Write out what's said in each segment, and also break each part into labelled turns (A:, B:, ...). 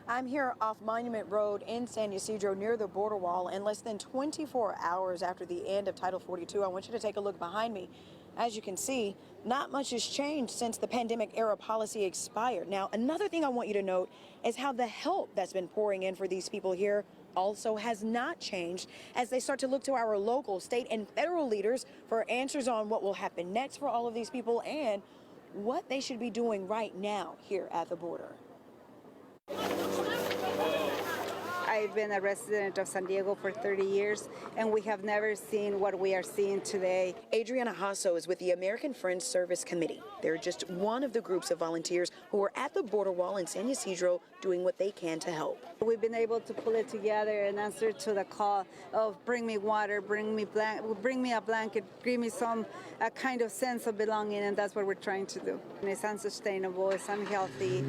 A: I'm here off Monument Road in San Ysidro near the border wall, and less than 24 hours after the end of Title 42. I want you to take a look behind me. As you can see, not much has changed since the pandemic era policy expired. Now, another thing I want you to note is how the help that's been pouring in for these people here also has not changed as they start to look to our local, state, and federal leaders for answers on what will happen next for all of these people and what they should be doing right now here at the border.
B: I've been a resident of San Diego for 30 years, and we have never seen what we are seeing today.
A: Adriana Hasso is with the American Friends Service Committee. They're just one of the groups of volunteers who are at the border wall in San Ysidro doing what they can to help.
B: We've been able to pull it together and answer to the call of bring me water, bring me a blanket, give me some kind of sense of belonging, and that's what we're trying to do. And it's unsustainable, it's unhealthy.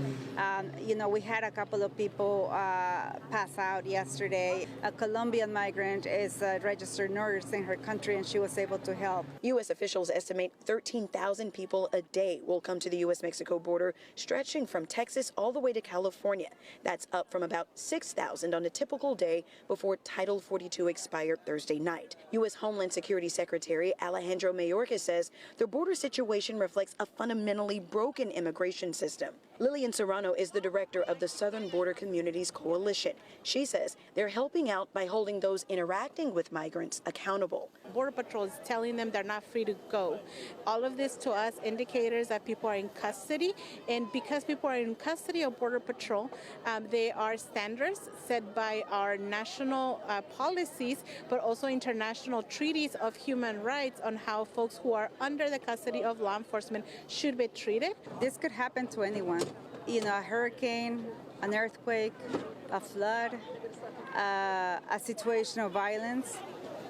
B: We had a couple of people pass out yesterday. A Colombian migrant is a registered nurse in her country, and she was able to help.
A: U.S. officials estimate 13,000 people a day will come to the U.S.-Mexico border, stretching from Texas all the way to California. That's up from about 6,000 on a typical day before Title 42 expired Thursday night. U.S. Homeland Security Secretary Alejandro Mayorkas says the border situation reflects a fundamentally broken immigration system. Lillian Serrano is the director of the Southern Border Communities Coalition. She says they're helping out by holding those interacting with migrants accountable.
C: Border Patrol is telling them they're not free to go. All of this to us indicators that people are in custody, and because people are in custody of Border Patrol, they are standards set by our national policies, but also international treaties of human rights on how folks who are under the custody of law enforcement should be treated.
B: This could happen to anyone. A hurricane, an earthquake, a flood, a situation of violence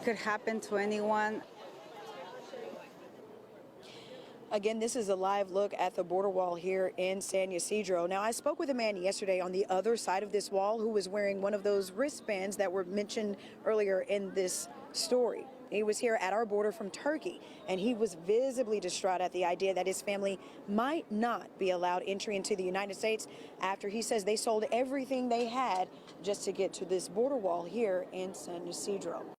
B: could happen to anyone.
A: Again, this is a live look at the border wall here in San Ysidro. Now, I spoke with a man yesterday on the other side of this wall who was wearing one of those wristbands that were mentioned earlier in this story. He was here at our border from Turkey, and he was visibly distraught at the idea that his family might not be allowed entry into the United States after he says they sold everything they had just to get to this border wall here in San Ysidro.